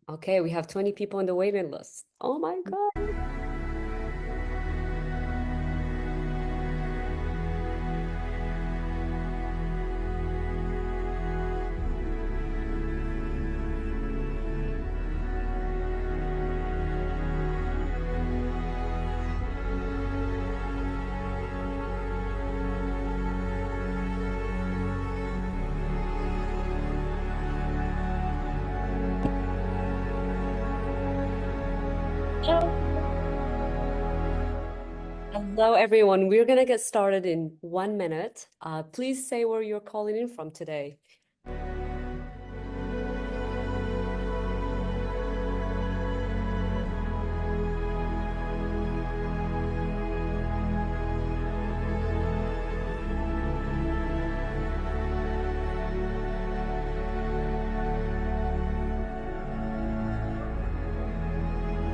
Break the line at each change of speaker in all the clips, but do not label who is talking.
Okay, we have 20 people in the waiting list. Oh my God. Hello, everyone. We're going to get started in 1 minute. Please say where you're calling in from today.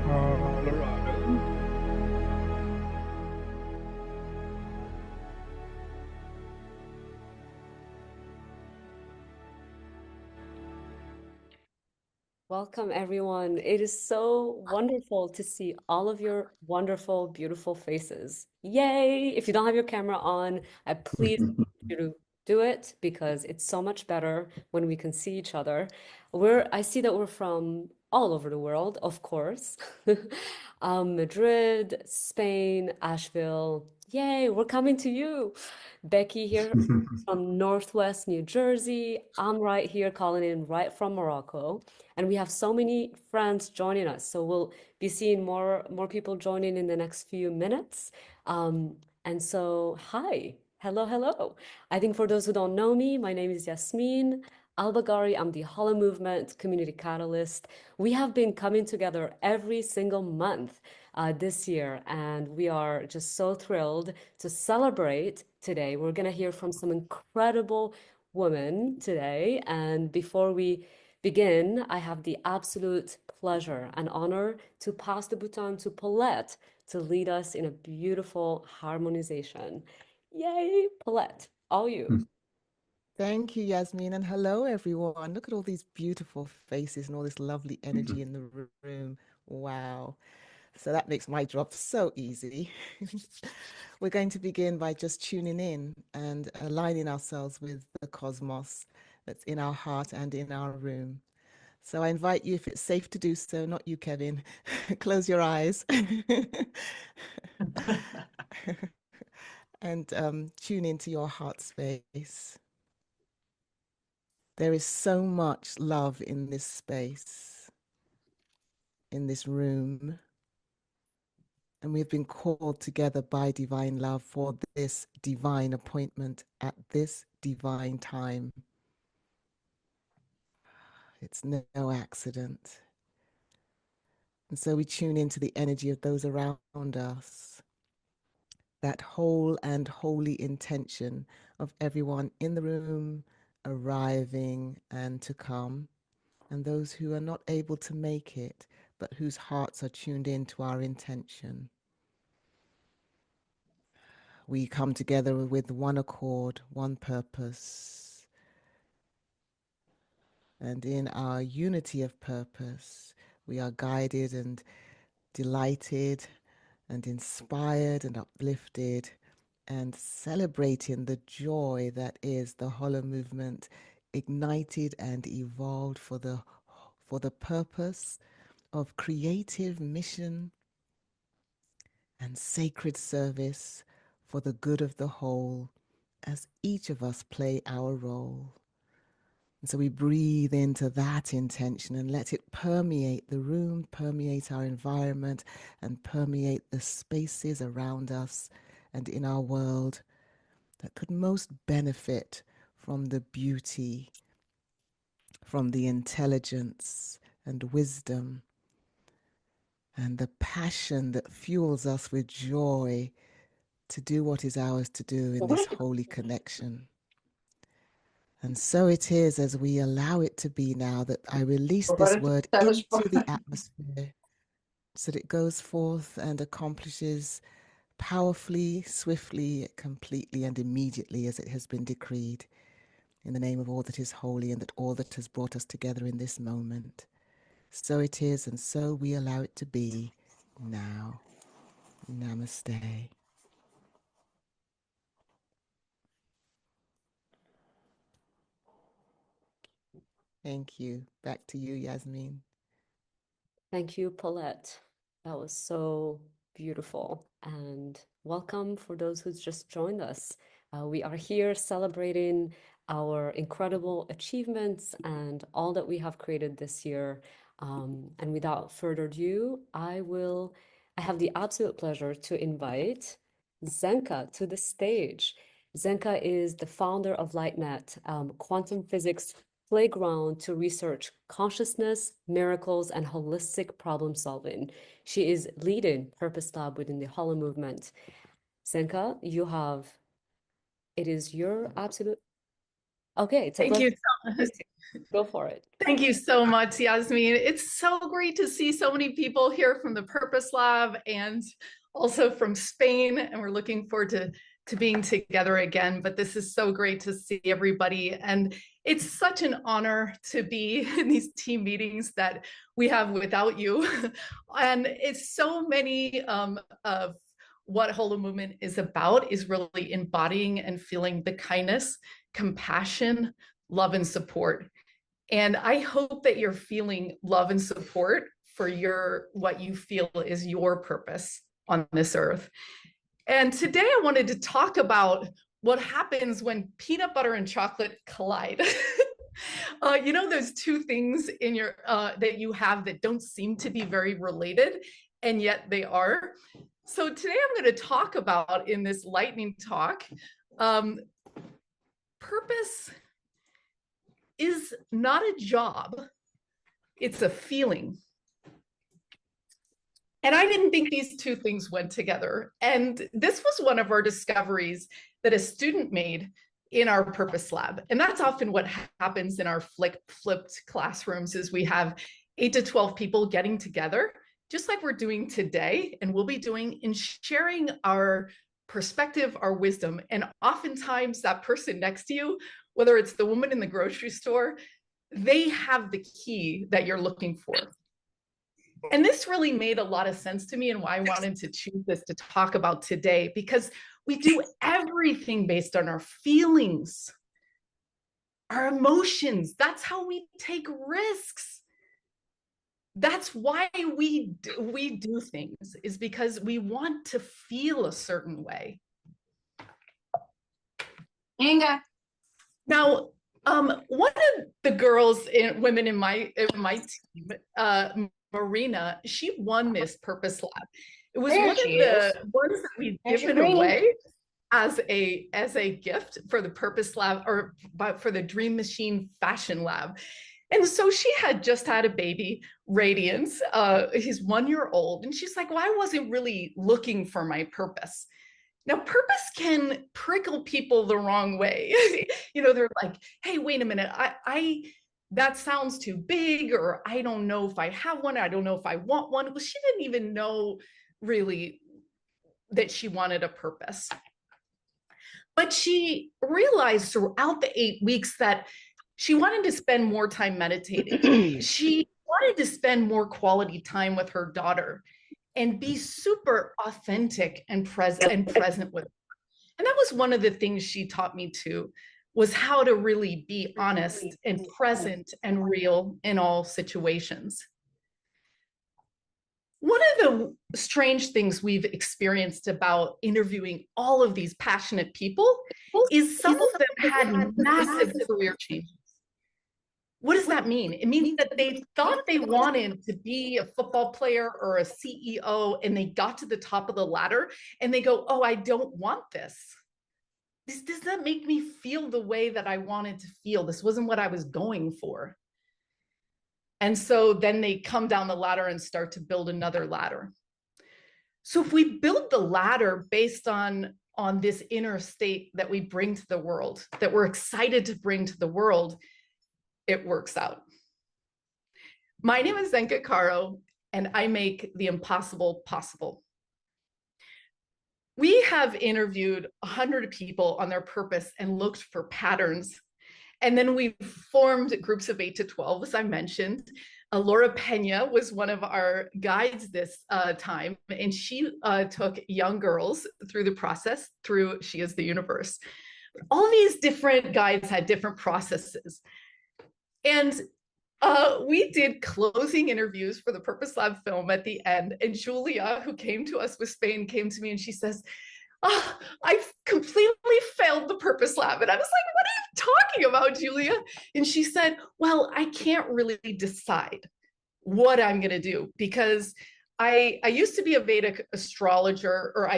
Colorado.
Welcome, everyone. It is so wonderful to see all of your wonderful, beautiful faces. Yay! If you don't have your camera on, I please you to do it because it's so much better when we can see each other. I see that we're from all over the world, of course. Madrid, Spain, Asheville. Yay, we're coming to you. Becky here from Northwest New Jersey. I'm right here calling in right from Morocco. And we have so many friends joining us. So we'll be seeing more people joining in the next few minutes. And so, hi, hello, hello. I think for those who don't know me, my name is Yasmin Albagari. I'm the Holomovement Community Catalyst. We have been coming together every single month this year, and we are just so thrilled to celebrate today. We're going to hear from some incredible women today. And before we begin, I have the absolute pleasure and honor to pass the baton to Paulette to lead us in a beautiful harmonization. Yay, Paulette, all you.
Thank you, Yasmin, and hello, everyone. Look at all these beautiful faces and all this lovely energy in the room. Wow. So that makes my job so easy. We're going to begin by just tuning in and aligning ourselves with the cosmos that's in our heart and in our room. So I invite you, if it's safe to do so, not you, Kevin, close your eyes and tune into your heart space. There is so much love in this space, in this room, and we've been called together by divine love for this divine appointment at this divine time. It's no accident. And so we tune into the energy of those around us, that whole and holy intention of everyone in the room, arriving and to come, and those who are not able to make it, but whose hearts are tuned in to our intention. We come together with one accord, one purpose, and in our unity of purpose, we are guided and delighted and inspired and uplifted and celebrating the joy that is the Holomovement, ignited and evolved for the purpose of creative mission and sacred service for the good of the whole, as each of us play our role. And so we breathe into that intention and let it permeate the room, permeate our environment, and permeate the spaces around us and in our world that could most benefit from the beauty, from the intelligence and wisdom, and the passion that fuels us with joy to do what is ours to do in this holy connection. And so it is, as we allow it to be now, that I release this word into the atmosphere so that it goes forth and accomplishes powerfully, swiftly, completely, and immediately as it has been decreed, in the name of all that is holy and that all that has brought us together in this moment. So it is, and so we allow it to be now. Namaste. Thank you. Back to you, Yasmin.
Thank you, Paulette. That was so beautiful. And welcome for those who's just joined us. We are here celebrating our incredible achievements and all that we have created this year. And without further ado, I have the absolute pleasure to invite Zenka to the stage. Zenka is the founder of LightNet, quantum physics playground to research consciousness, miracles, and holistic problem solving. She is leading Purpose Lab within the Holomovement. Zenka, it is your absolute, okay, it's a
Thank
pleasure.
you so much.
Go for it.
Thank you so much, Yasmin. It's so great to see so many people here from the Purpose Lab and also from Spain. And we're looking forward to being together again. But this is so great to see everybody. And it's such an honor to be in these team meetings that we have without you. And it's so many of what Holomovement is about is really embodying and feeling the kindness, compassion, love, and support. And I hope that you're feeling love and support for what you feel is your purpose on this earth. And today I wanted to talk about what happens when peanut butter and chocolate collide. There's two things in your that you have that don't seem to be very related, and yet they are. So today I'm going to talk about, in this lightning talk, purpose is not a job, it's a feeling. And I didn't think these two things went together. And this was one of our discoveries that a student made in our Purpose Lab. And that's often what happens in our flipped classrooms is we have 8 to 12 people getting together, just like we're doing today, and we'll be doing in sharing our perspective, our wisdom. And oftentimes that person next to you, whether it's the woman in the grocery store, they have the key that you're looking for. And this really made a lot of sense to me and why I wanted to choose this to talk about today, because we do everything based on our feelings, our emotions. That's how we take risks. That's why we do things, is because we want to feel a certain way.
Inga.
Now, one of the girls, women in my team, Marina, she won this Purpose Lab. It was one of the ones that we've given away as a gift for the Purpose Lab, or for the Dream Machine Fashion Lab. And so she had just had a baby, Radiance. He's 1 year old. And she's like, well, I wasn't really looking for my purpose. Now, purpose can prickle people the wrong way. They're like, hey, wait a minute. That sounds too big, or I don't know if I have one. I don't know if I want one. Well, she didn't even know really that she wanted a purpose. But she realized throughout the 8 weeks that she wanted to spend more time meditating. She wanted to spend more quality time with her daughter and be super authentic and present with her. And that was one of the things she taught me too, was how to really be honest and present and real in all situations. One of the strange things we've experienced about interviewing all of these passionate people is some of them had massive career changes. What does that mean? It means that they thought they wanted to be a football player or a CEO, and they got to the top of the ladder and they go, oh, I don't want this. This does not make me feel the way that I wanted to feel. This wasn't what I was going for. And so then they come down the ladder and start to build another ladder. So if we build the ladder based on this inner state that we bring to the world, that we're excited to bring to the world, it works out. My name is Zenka Caro, and I make the impossible possible. We have interviewed 100 people on their purpose and looked for patterns. And then we've formed groups of 8 to 12, as I mentioned, Laura Pena was one of our guides this time, and she took young girls through the process through She Is the Universe. All these different guides had different processes. And we did closing interviews for the Purpose Lab film at the end. And Julia, who came to us with Spain, came to me and she says, "Oh, I've completely failed the Purpose Lab." And I was like, "What are you talking about, Julia?" And she said, "Well, I can't really decide what I'm going to do because I used to be a Vedic astrologer, or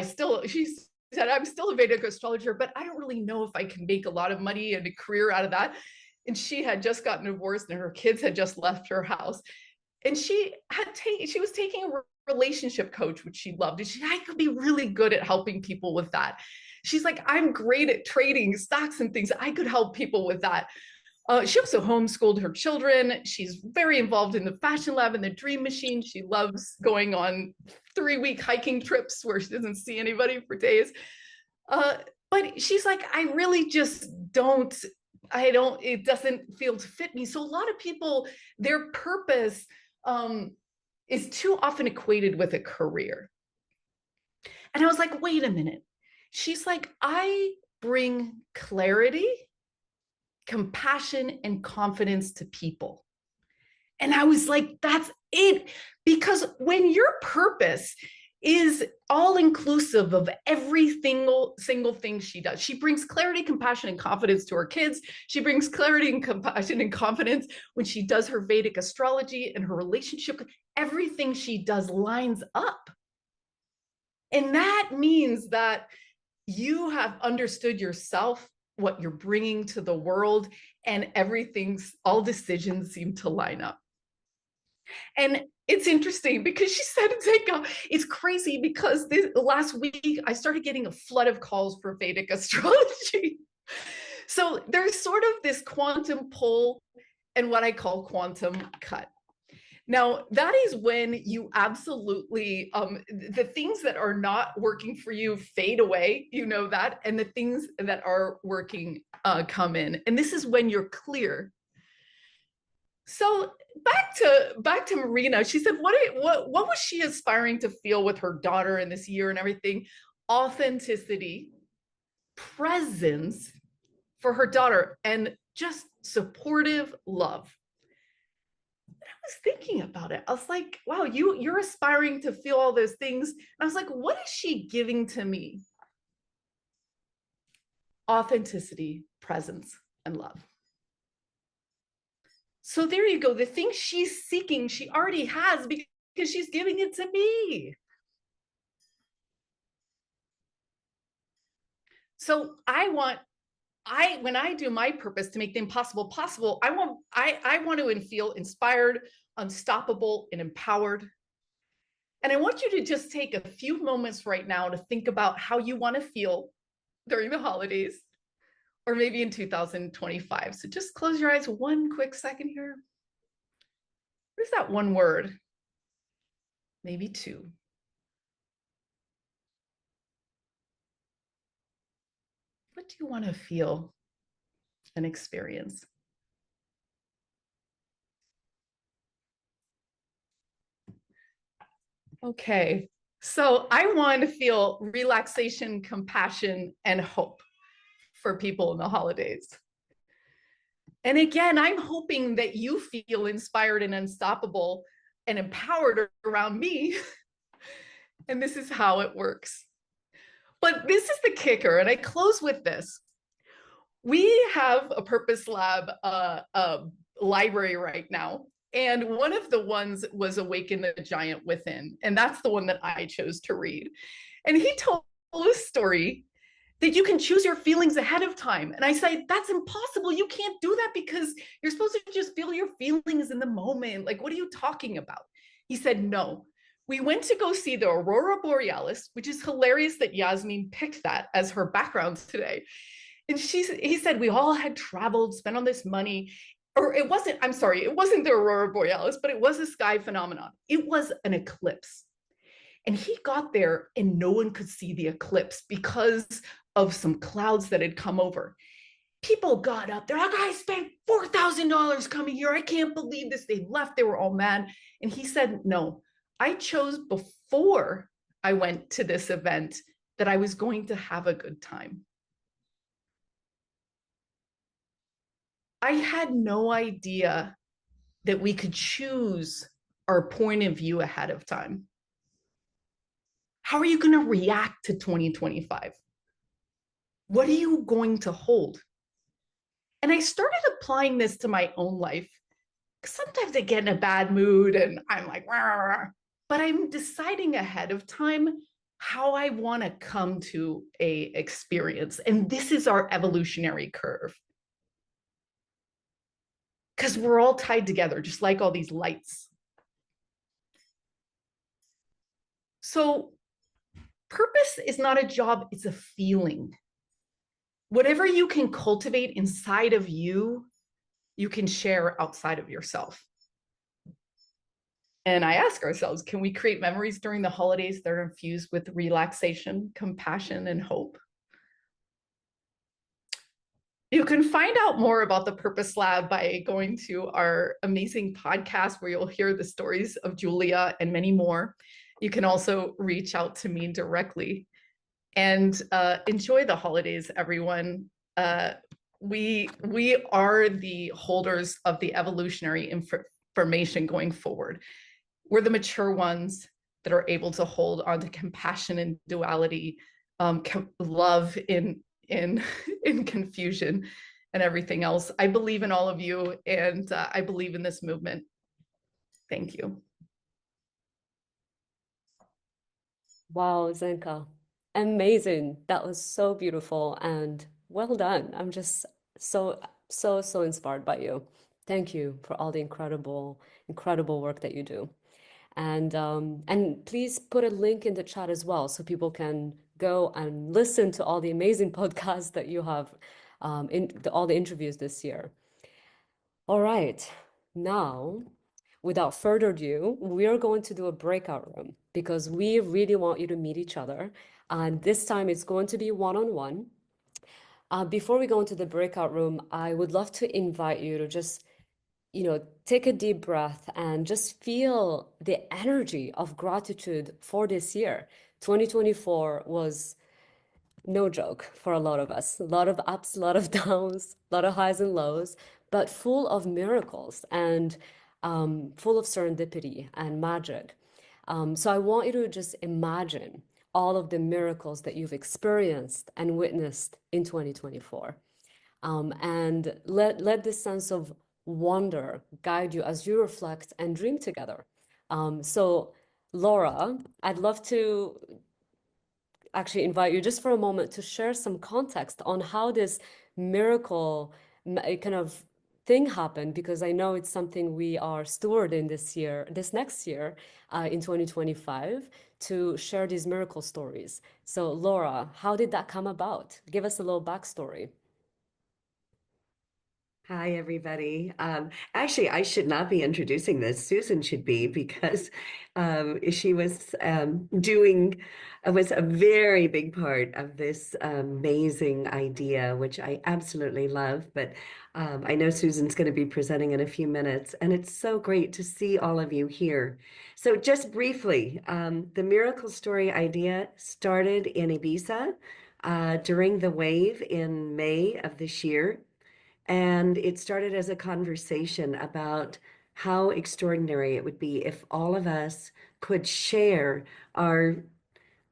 she said, I'm still a Vedic astrologer, but I don't really know if I can make a lot of money and a career out of that." And she had just gotten divorced and her kids had just left her house. And she was taking a relationship coach, which she loved. And I could be really good at helping people with that. She's like, "I'm great at trading stocks and things. I could help people with that." She also homeschooled her children. She's very involved in the Fashion Lab and the Dream Machine. She loves going on 3-week hiking trips where she doesn't see anybody for days. But she's like, "I really just it doesn't feel to fit me." So a lot of people, their purpose is too often equated with a career. And I was like, wait a minute. She's like, "I bring clarity, compassion, and confidence to people." And I was like, that's it. Because when your purpose is all inclusive of every single thing she does, she brings clarity, compassion, and confidence to her kids. She brings clarity and compassion and confidence when she does her Vedic astrology and her relationship. Everything she does lines up. And that means that you have understood yourself, what you're bringing to the world, and all decisions seem to line up. And it's interesting because she said, it's crazy because last week I started getting a flood of calls for Vedic astrology. So there's sort of this quantum pull and what I call quantum cut. Now, that is when you absolutely, the things that are not working for you fade away, you know that, and the things that are working come in. And this is when you're clear. So back to Marina, she said, what was she aspiring to feel with her daughter in this year and everything? Authenticity, presence for her daughter, and just supportive love. I was thinking about it. I was like, wow, you're aspiring to feel all those things. And I was like, what is she giving to me? Authenticity, presence, and love. So there you go. The thing she's seeking, she already has because she's giving it to me. So when I do my purpose to make the impossible possible, I want to feel inspired, unstoppable, and empowered. And I want you to just take a few moments right now to think about how you want to feel during the holidays, or maybe in 2025. So just close your eyes one quick second here. What is that one word? Maybe two. What do you want to feel and experience? Okay, so I want to feel relaxation, compassion, and hope for people in the holidays. And again, I'm hoping that you feel inspired and unstoppable and empowered around me. And this is how it works. But this is the kicker, and I close with this. We have a Purpose Lab library right now. And one of the ones was Awaken the Giant Within. And that's the one that I chose to read. And he told a story that you can choose your feelings ahead of time. And I said, that's impossible. You can't do that because you're supposed to just feel your feelings in the moment. Like, what are you talking about? He said, no. We went to go see the Aurora Borealis, which is hilarious that Yasmin picked that as her background today. And he said, we all had traveled, spent on this money. Or it wasn't the Aurora Borealis, but it was a sky phenomenon. It was an eclipse. And he got there and no one could see the eclipse because of some clouds that had come over. People got up. They're like, I spent $4,000 coming here. I can't believe this. They left. They were all mad. And he said, no, I chose before I went to this event that I was going to have a good time. I had no idea that we could choose our point of view ahead of time. How are you going to react to 2025? What are you going to hold? And I started applying this to my own life. Sometimes I get in a bad mood and I'm like, rah, rah, rah. But I'm deciding ahead of time how I want to come to a experience. And this is our evolutionary curve. Because we're all tied together, just like all these lights. So purpose is not a job, it's a feeling. Whatever you can cultivate inside of you, you can share outside of yourself. And I ask ourselves, can we create memories during the holidays that are infused with relaxation, compassion, and hope? You can find out more about the Purpose Lab by going to our amazing podcast where you'll hear the stories of Julia and many more. You can also reach out to me directly. And enjoy the holidays, everyone. We are the holders of the evolutionary information going forward. We're the mature ones that are able to hold on to compassion and duality, love in confusion, and everything else. I believe in all of you, and I believe in this movement. Thank you.
Wow, Zenka, amazing. That was so beautiful and well done. I'm just so inspired by you. Thank you for all the incredible work that you do. And please put a link in the chat as well so people can go and listen to all the amazing podcasts that you have all the interviews this year. All right, now, without further ado, we are going to do a breakout room because we really want you to meet each other. And this time it's going to be one-on-one. Before we go into the breakout room, I would love to invite you to just, take a deep breath and just feel the energy of gratitude for this year. 2024 was no joke for a lot of us. A lot of ups, a lot of downs, a lot of highs and lows, but full of miracles and full of serendipity and magic. So I want you to just imagine all of the miracles that you've experienced and witnessed in 2024. And let this sense of wonder guide you as you reflect and dream together. So Laura, I'd love to actually invite you just for a moment to share some context on how this miracle kind of thing happened, because I know it's something we are stewarding this next year, in 2025, to share these miracle stories. So Laura, how did that come about? Give us a little backstory.
Hi, everybody. Actually, I should not be introducing this. Susan should be because she was was a very big part of this amazing idea, which I absolutely love. But I know Susan's going to be presenting in a few minutes, and it's so great to see all of you here. So just briefly, the Miracle Story idea started in Ibiza during the wave in May of this year. And it started as a conversation about how extraordinary it would be if all of us could share our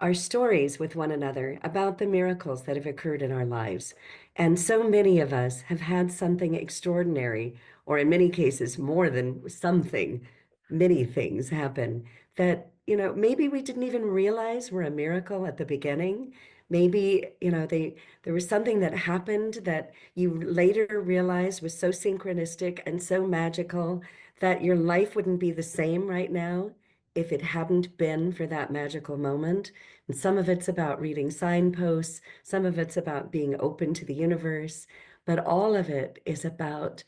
our stories with one another about the miracles that have occurred in our lives. And so many of us have had something extraordinary, or in many cases, more than something, many things happen that, maybe we didn't even realize were a miracle at the beginning. Maybe, there was something that happened that you later realized was so synchronistic and so magical that your life wouldn't be the same right now if it hadn't been for that magical moment. And some of it's about reading signposts, some of it's about being open to the universe, but all of it is about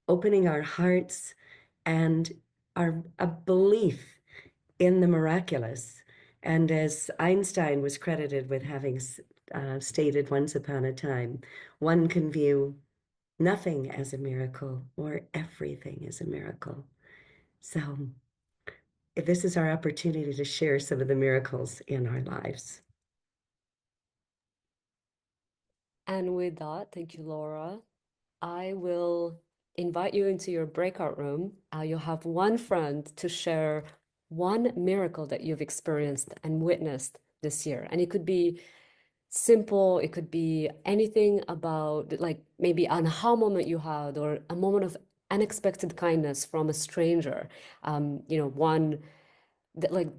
opening our hearts and a belief in the miraculous. And as Einstein was credited with having stated once upon a time, one can view nothing as a miracle or everything is a miracle. So this is our opportunity to share some of the miracles in our lives.
And with that, thank you, Laura. I will invite you into your breakout room. You'll have one friend to share one miracle that you've experienced and witnessed this year. And it could be simple, it could be anything about like maybe an aha moment you had or a moment of unexpected kindness from a stranger. One that like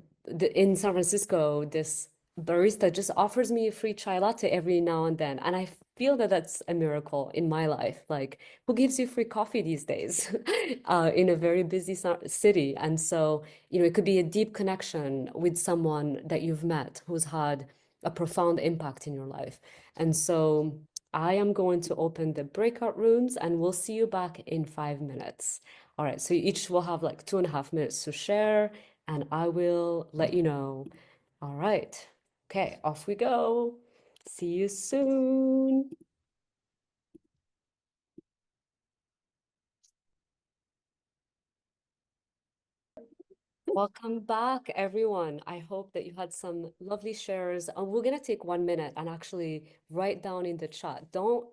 in San Francisco, this barista just offers me a free chai latte every now and then, and I feel that that's a miracle in my life. Like, who gives you free coffee these days in a very busy city? And so, it could be a deep connection with someone that you've met who's had a profound impact in your life. And so, I am going to open the breakout rooms, and we'll see you back in 5 minutes. All right, so each will have like 2.5 minutes to share, and I will let you know. All right. Okay, off we go. See you soon. Welcome back, everyone. I hope that you had some lovely shares. We're gonna take 1 minute and actually write down in the chat. Don't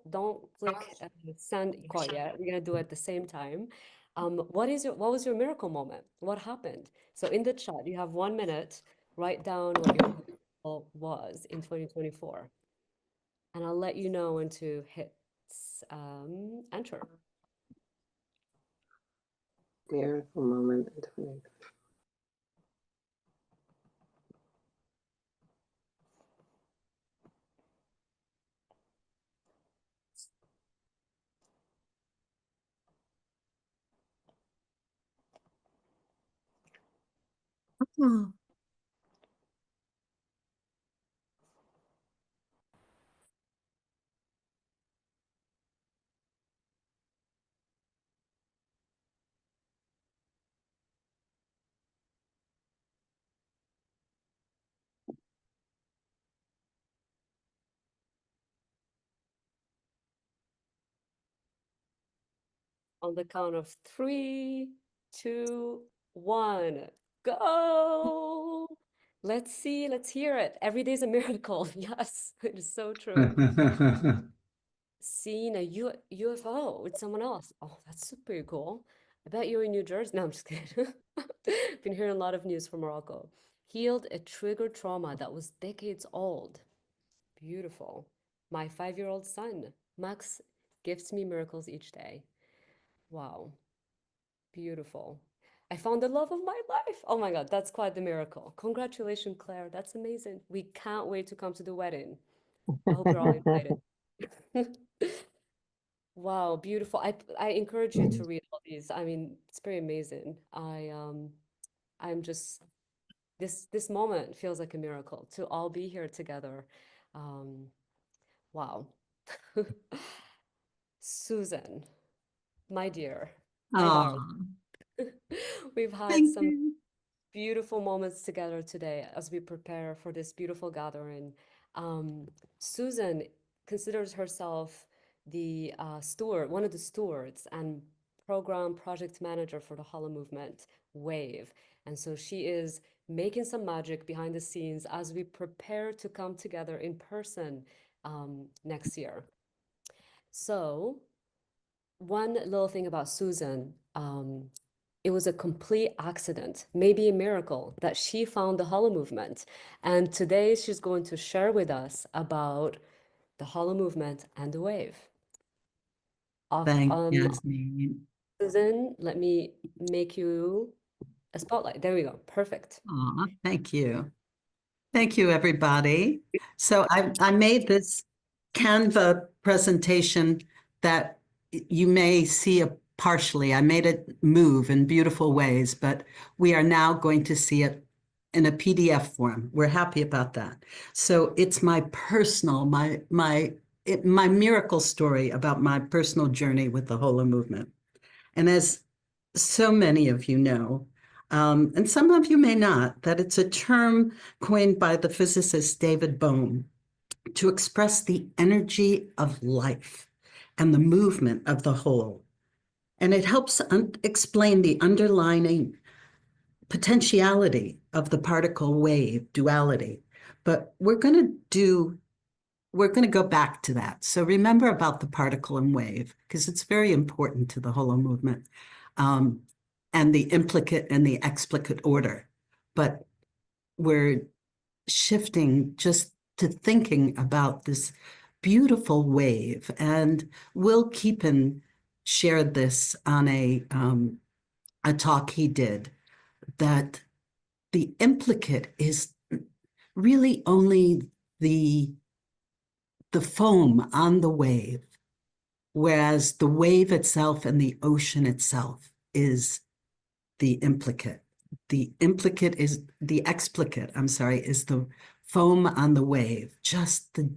click send quite yet. We're gonna do it at the same time. What was your miracle moment? What happened? So in the chat, you have 1 minute. Write down what your miracle was in 2024, and I'll let you know when to hit enter.
Miracle moment in 20.
On the count of 3, 2, 1, go. Let's see, let's hear it. Every day's a miracle. Yes, it is so true. Seeing a UFO with someone else. Oh, that's super cool. I bet you're in New Jersey. No, I'm just kidding. Been hearing a lot of news from Morocco. Healed a triggered trauma that was decades old. Beautiful. My 5-year-old son, Max, gifts me miracles each day. Wow. Beautiful. I found the love of my life. Oh my God, that's quite the miracle. Congratulations, Claire. That's amazing. We can't wait to come to the wedding. I hope you're all invited. Wow, beautiful. I encourage you to read all these. I mean, it's pretty amazing. I'm just this moment feels like a miracle to all be here together. Um, wow. Susan, my dear, my darling. We've had
Thank
some
you.
beautiful moments together today as we prepare for this beautiful gathering. Susan considers herself the steward, one of the stewards and program project manager for the Holomovement Wave. And so she is making some magic behind the scenes as we prepare to come together in person next year. So one little thing about Susan, it was a complete accident, maybe a miracle, that she found the Holomovement. And today she's going to share with us about the Holomovement and the wave.
Thank Yasmin.
Susan, let me make you a spotlight. There we go. Perfect.
Aw, thank you. Thank you, everybody. So I made this Canva presentation that you may see partially. I made it move in beautiful ways, but we are now going to see it in a PDF form. We're happy about that. So it's my personal, my miracle story about my personal journey with the Holomovement. And as so many of you know, and some of you may not, that it's a term coined by the physicist David Bohm to express the energy of life and the movement of the whole. And it helps explain the underlying potentiality of the particle wave duality. But we're going to go back to that. So remember about the particle and wave, because it's very important to the Holomovement, and the implicate and the explicate order. But we're shifting just to thinking about this beautiful wave. And Will Keepin shared this on a talk he did, that the implicate is really only the foam on the wave, whereas the wave itself and the ocean itself is the implicate. The implicate is the explicate, I'm sorry, is the foam on the wave, just the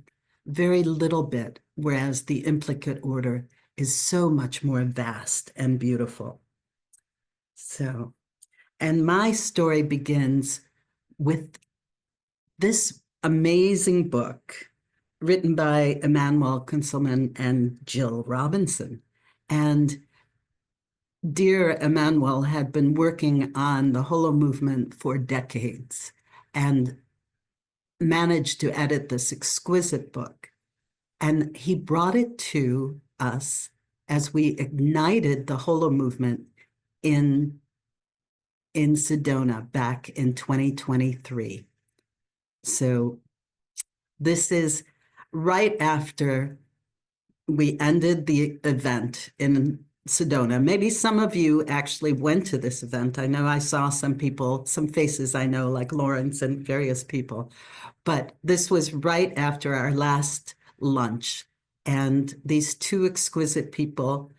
very little bit, whereas the implicate order is so much more vast and beautiful. So, and my story begins with this amazing book written by Emmanuel Kunselman and Jill Robinson. And dear Emmanuel had been working on the Holomovement for decades and managed to edit this exquisite book. And he brought it to us as we ignited the Holomovement in Sedona back in 2023. So this is right after we ended the event in Sedona. Maybe some of you actually went to this event. I know I saw some people, some faces I know, like Lawrence and various people. But this was right after our last lunch. And these two exquisite people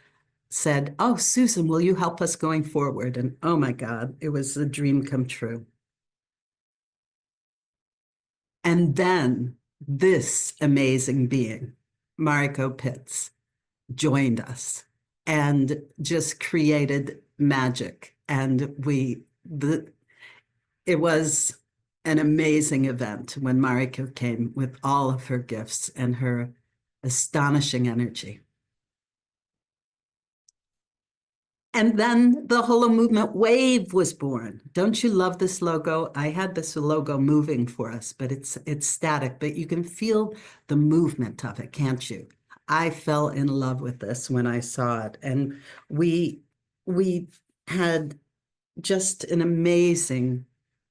said, "Oh, Susan, will you help us going forward?" And oh my God, it was a dream come true. And then this amazing being, Mariko Pitts, joined us and just created magic. And it was an amazing event when Mariko came with all of her gifts and her astonishing energy. And then the Holomovement Wave was born. Don't you love this logo? I had this logo moving for us, but it's static, but you can feel the movement of it, can't you? I fell in love with this when I saw it. And we had just an amazing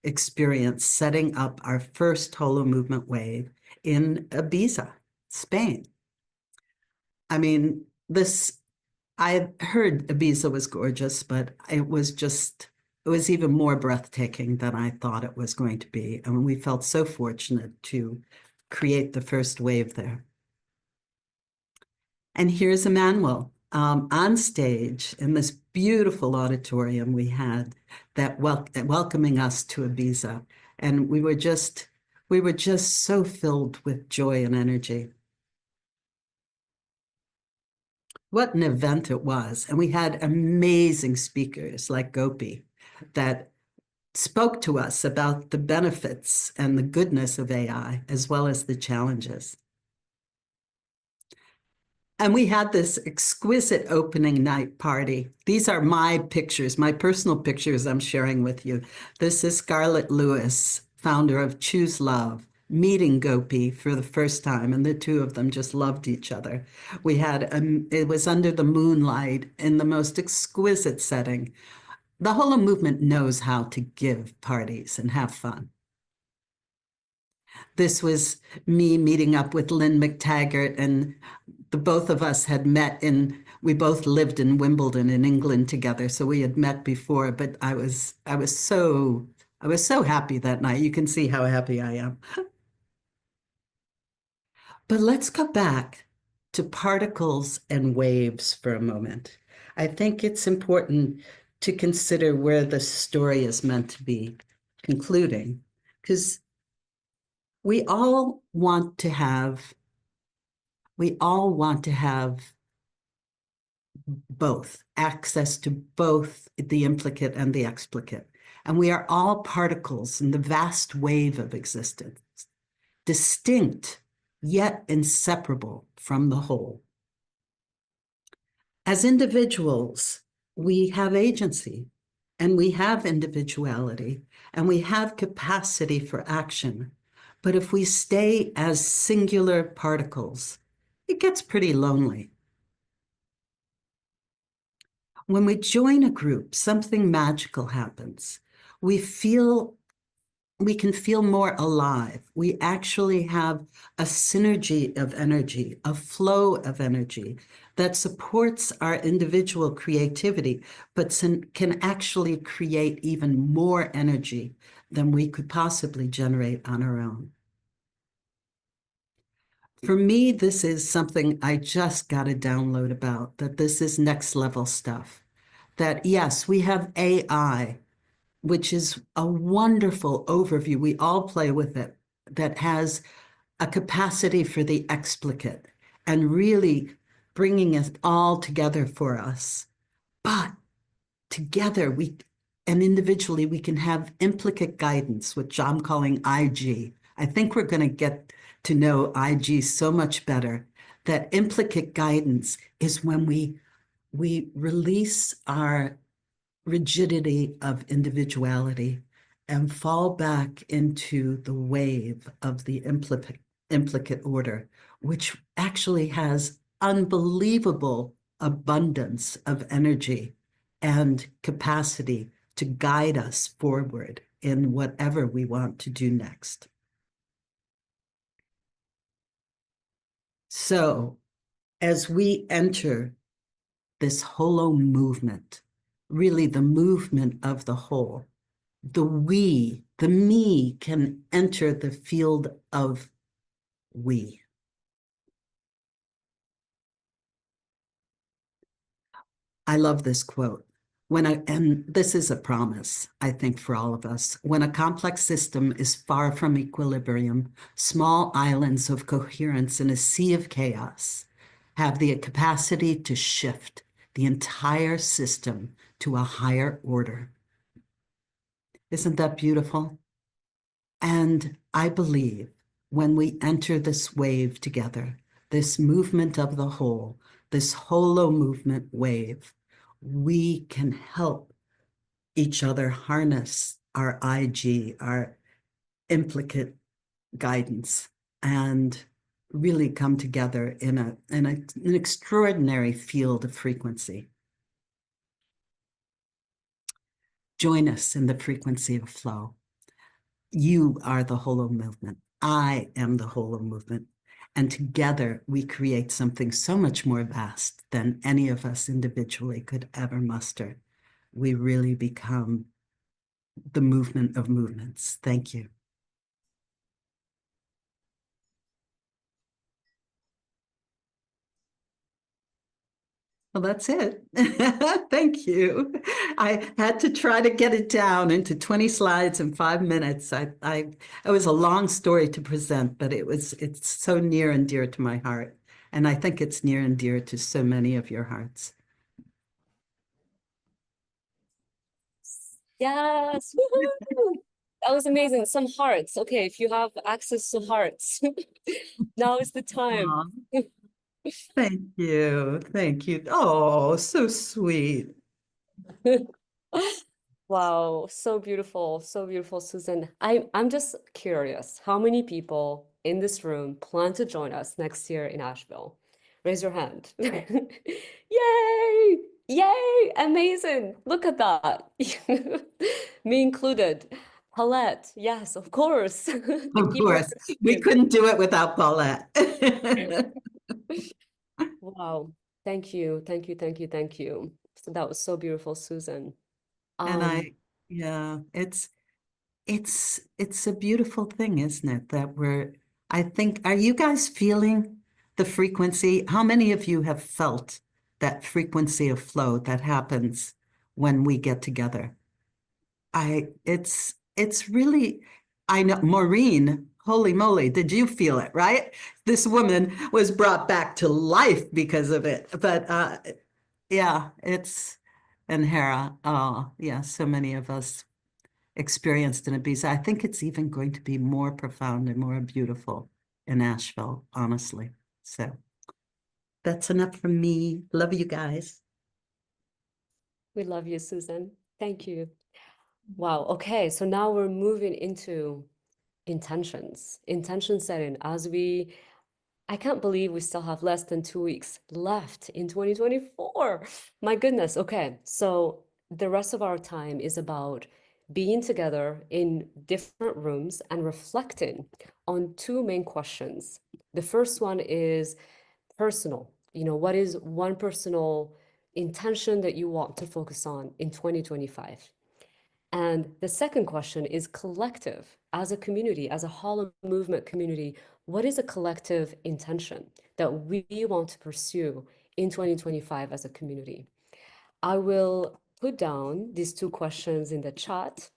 experience setting up our first Holomovement Wave in Ibiza, Spain. I mean, I heard Ibiza was gorgeous, but it was even more breathtaking than I thought it was going to be. And we felt so fortunate to create the first wave there. And here's Emmanuel on stage in this beautiful auditorium we had that welcoming us to Ibiza. And we were just so filled with joy and energy. What an event it was. And we had amazing speakers like Gopi that spoke to us about the benefits and the goodness of AI, as well as the challenges. And we had this exquisite opening night party. These are my pictures, my personal pictures I'm sharing with you. This is Scarlett Lewis, founder of Choose Love, meeting Gopi for the first time, and the two of them just loved each other. We had, it was under the moonlight in the most exquisite setting. The Holomovement knows how to give parties and have fun. This was me meeting up with Lynn McTaggart, and the both of us had met we both lived in Wimbledon in England together, so we had met before, but I was so happy that night. You can see how happy I am. But let's go back to particles and waves for a moment. I think it's important to consider where the story is meant to be concluding, because we all want to have both, access to both the implicate and the explicate. And we are all particles in the vast wave of existence, distinct yet inseparable from the whole. As individuals, we have agency and we have individuality and we have capacity for action. But if we stay as singular particles, it gets pretty lonely. When we join a group, something magical happens. We can feel more alive. We actually have a synergy of energy, a flow of energy that supports our individual creativity, but can actually create even more energy than we could possibly generate on our own. For me, this is something I just got a download about, that this is next level stuff. That yes, we have AI, which is a wonderful overview. We all play with it, that has a capacity for the explicate and really bringing it all together for us. But together, and individually, we can have implicate guidance, which I'm calling IG. I think we're going to get to know IG so much better. That implicate guidance is when we release our rigidity of individuality and fall back into the wave of the implicate order, which actually has unbelievable abundance of energy and capacity to guide us forward in whatever we want to do next. So, as we enter this holo movement, really the movement of the whole, the me can enter the field of we. I love this quote. And this is a promise, I think, for all of us. When a complex system is far from equilibrium, small islands of coherence in a sea of chaos have the capacity to shift the entire system to a higher order. Isn't that beautiful? And I believe when we enter this wave together, this movement of the whole, this Holomovement wave, we can help each other harness our IG, our implicate guidance, and really come together in an extraordinary field of frequency. Join us in the frequency of flow. You are the Holo movement. I am the Holo movement. And together we create something so much more vast than any of us individually could ever muster. We really become the movement of movements. Thank you. Well, that's it. Thank you. I had to try to get it down into 20 slides in 5 minutes. It was a long story to present, but it's so near and dear to my heart. And I think it's near and dear to so many of your hearts.
Yes. Woohoo! That was amazing. Some hearts. Okay, if you have access to hearts, now is the time.
Aw. Thank you. Thank you. Oh, so sweet.
Wow, so beautiful, Susan. I'm just curious, how many people in this room plan to join us next year in Asheville? Raise your hand. Yay! Yay! Amazing. Look at that. Me included. Paulette, yes, of course. The
Of
keyboard
course, we
team.
couldn't do it without Paulette.
Wow. Thank you. Thank you. Thank you. Thank you. So that was so beautiful, Susan.
And yeah, it's a beautiful thing, isn't it? I think, are you guys feeling the frequency? How many of you have felt that frequency of flow that happens when we get together? It's really, I know, Maureen, holy moly, did you feel it, right? This woman was brought back to life because of it. But yeah, and Hera, oh yeah, so many of us experienced in Ibiza. I think it's even going to be more profound and more beautiful in Asheville, honestly. So That's enough from me. Love you guys.
We love you, Susan. Thank you. Wow. Okay. So now we're moving into intention setting I can't believe we still have less than 2 weeks left in 2024. My goodness. Okay. So the rest of our time is about being together in different rooms and reflecting on two main questions. The first one is personal. What is one personal intention that you want to focus on in 2025? And the second question is collective. As a community, as a Holomovement community, what is a collective intention that we want to pursue in 2025 as a community? I will put down these two questions in the chat.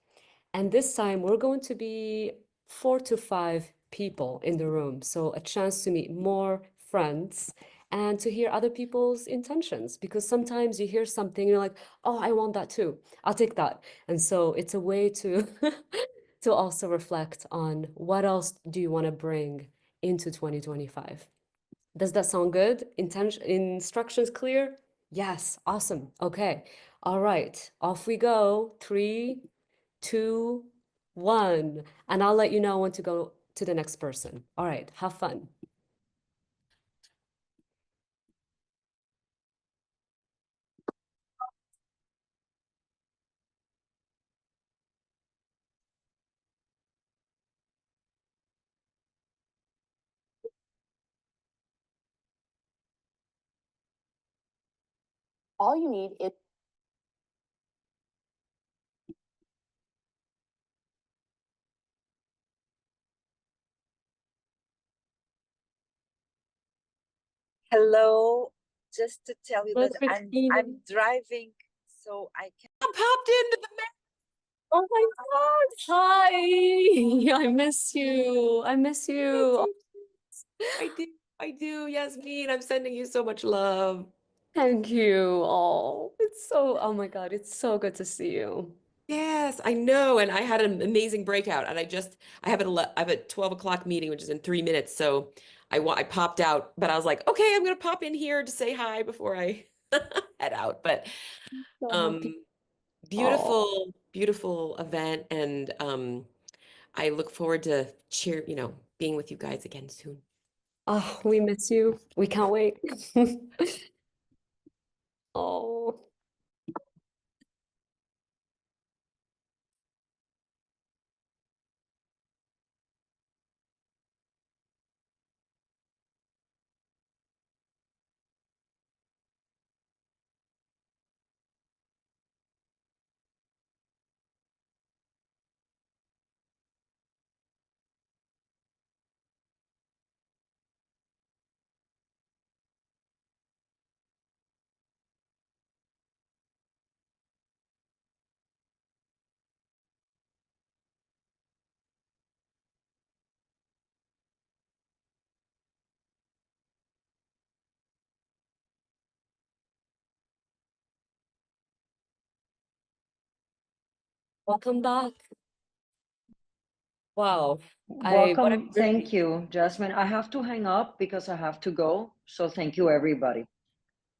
And this time we're going to be 4 to 5 people in the room. So a chance to meet more friends and to hear other people's intentions, because sometimes you hear something, you're like, oh, I want that too. I'll take that. And so it's a way to to also reflect on what else do you want to bring into 2025. Does that sound good? Instructions clear? Yes, awesome. Okay. All right, off we go. 3, 2, 1. And I'll let you know when to go to the next person. All right, have fun.
All you need is
Hello, just to tell you
Hello,
that
Christina.
I'm driving, so I can.
I popped into the
Oh my God. Hi. I miss you. I miss you.
I do, Yasmin. I'm sending you so much love.
Thank you. Oh my God, it's so good to see you.
Yes, I know. And I had an amazing breakout. And I have a 12 o'clock meeting, which is in 3 minutes. So I popped out, but I was like, okay, I'm gonna pop in here to say hi before I head out. But
So happy.
um
Oh,
beautiful, beautiful event. And I look forward to being with you guys again soon.
oh, we miss you. We can't wait. Oh, welcome back. Wow. What a
Welcome.
great.
Thank you, Jasmine. I have to hang up because I have to go. So thank you, everybody.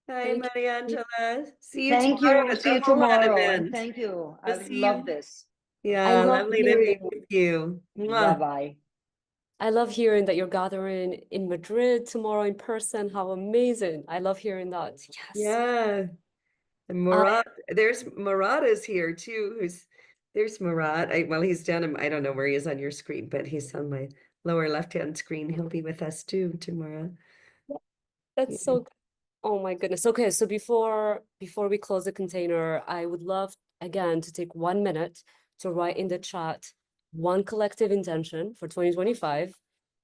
Hi,
Thank
Maria
you.
Angela. See you
Thank
tomorrow
you.
at
See
the
you
Holonet
tomorrow. And
event.
thank you.
We'll
I
see
love
you.
this.
I
Yeah,
love
lovely to be
hearing.
with you. Mwah.
Bye-bye.
I love hearing that you're gathering in Madrid tomorrow in person. How amazing. I love hearing that. Yes.
Yeah. And Murat, there's Murat is here too. There's Murat. Well, he's down I don't know where he is on your screen, but he's on my lower left-hand screen. He'll be with us too tomorrow.
That's so good. Oh my goodness. Okay, so before we close the container, I would love again to take 1 minute to write in the chat one collective intention for 2025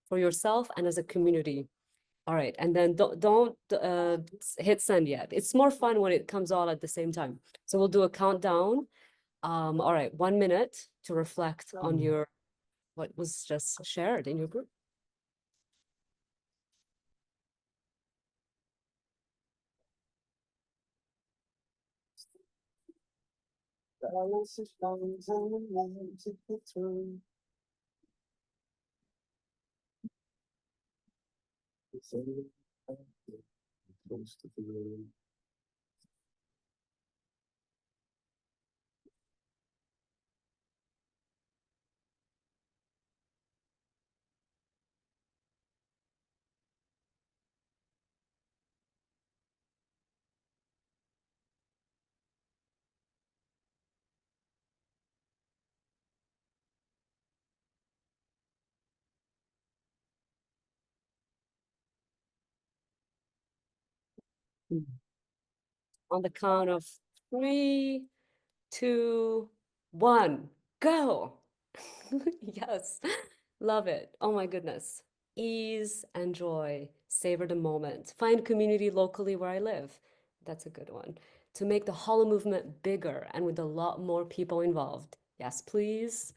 for yourself and as a community. All right, and then don't hit send yet. It's more fun when it comes all at the same time. So we'll do a countdown. All right, 1 minute to reflect on your what was just shared in your group. On the count of 3, 2, 1, go. Yes, love it. Oh my goodness. Ease and joy, savor the moment. Find community locally where I live. That's a good one. To make the Hollow movement bigger and with a lot more people involved. Yes, please.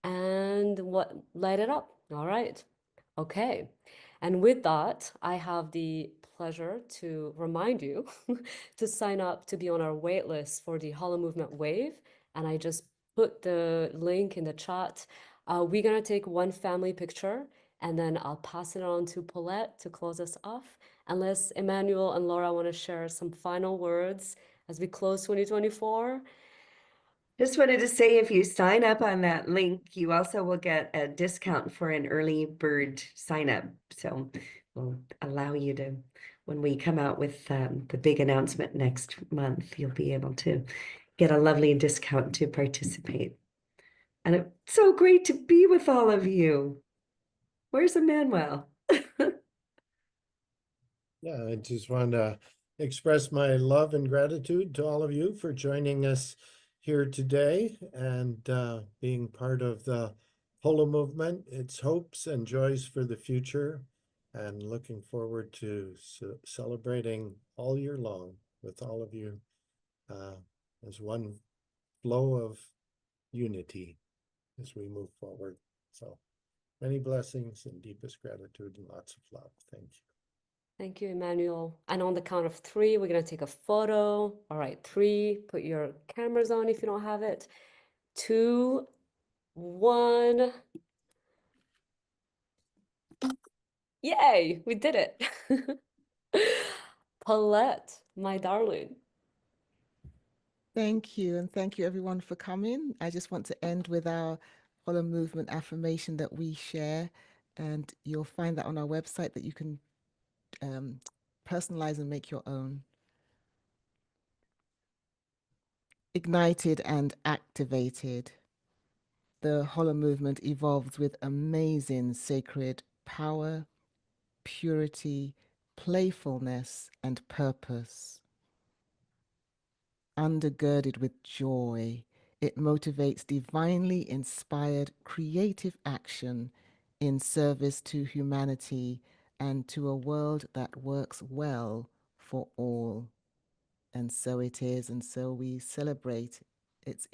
And what, light it up. All right. Okay. And with that, I have the pleasure to remind you to sign up to be on our wait list for the Holomovement Wave. And I just put the link in the chat. We're going to take one family picture and then I'll pass it on to Paulette to close us off. Unless Emmanuel and Laura want to share some final words as we close 2024.
Just wanted to say, if you sign up on that link, you also will get a discount for an early bird sign up. So we'll allow you to, when we come out with the big announcement next month, you'll be able to get a lovely discount to participate. And it's so great to be with all of you. Where's Emmanuel?
Yeah, I just want to express my love and gratitude to all of you for joining us here today and being part of the Holo movement, its hopes and joys for the future, and looking forward to celebrating all year long with all of you as one flow of unity as we move forward. So many blessings and deepest gratitude and lots of love. Thank you.
Thank you, Emmanuel. And on the count of 3, we're going to take a photo. All right, 3, put your cameras on if you don't have it. 2, 1. Yay, we did it. Paulette, my darling.
Thank you. And thank you, everyone, for coming. I just want to end with our Hollow Movement affirmation that we share. And you'll find that on our website that you can personalize and make your own. Ignited and activated. The Hollow Movement evolves with amazing sacred power, purity, playfulness, and purpose. Undergirded with joy, it motivates divinely inspired creative action in service to humanity and to a world that works well for all. And so it is, and so we celebrate its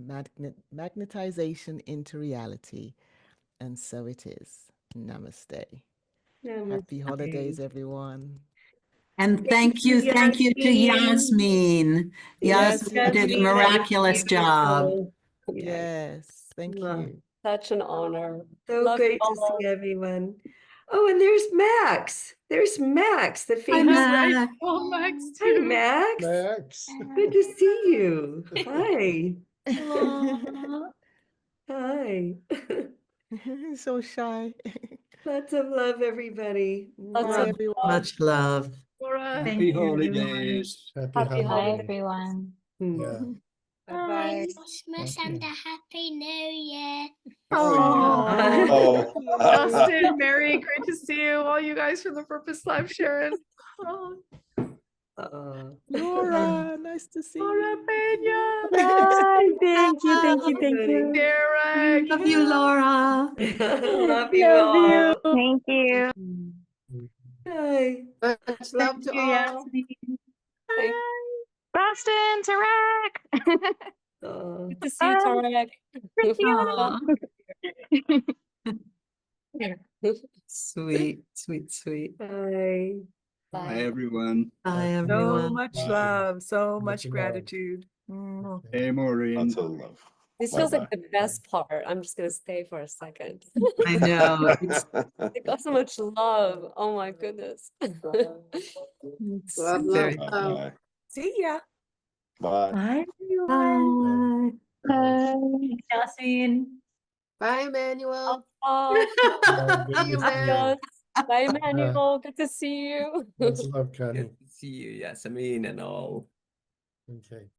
magnetization into reality. And so it is. Namaste. Happy holidays, everyone.
And thank you to Yasmin.
Yes,
Yasmin did a miraculous job.
Yes, thank you.
Such an honor.
So
Love
great
you
to
all.
see everyone. Oh, and there's Max. There's Max, the
Hi,
famous.
Max.
Oh, Max
Hi,
too.
Max.
Max.
Good to see you. Hi.
Aw.
Hi.
So shy.
Lots of love, everybody.
Lots
Bye,
of
Mwah.
everyone.
Much love.
Laura.
Happy holidays.
Happy
Happy
holidays.
holidays.
everyone.
Yeah.
Bye-bye.
Christmas and a Happy New Year.
Oh,
Justin, Mary, great to see you. All you guys from the Purpose Live, Sharon. Oh,
Laura, nice to see
Laura
you.
Peña.
Bye. Thank you. Thank you. Thank you.
Derek.
Love you, Laura.
Love you all.
Thank you.
Hi.
Much love to all.
Thank
Boston, Tarek.
Oh.
Good to see you, Tarek.
Aw.
Bye.
Sweet, sweet, sweet.
Bye.
Bye, everyone.
Bye,
So
everyone.
So much love, so
Much
much
love.
gratitude.
Hey, Maureen.
Lots of love.
This feels like the best part. I'm just gonna stay for a second.
I know. It's
They got so much love. Oh my goodness.
Love,
very
love.
See ya.
Bye.
Bye, everyone.
Bye.
Yasin.
Bye, Emmanuel.
Oh,
Good
See
to
you,
see
man.
bye, Emmanuel. Good to see you.
Much love, Connie.
Good to see you, Yasmin and all.
Okay.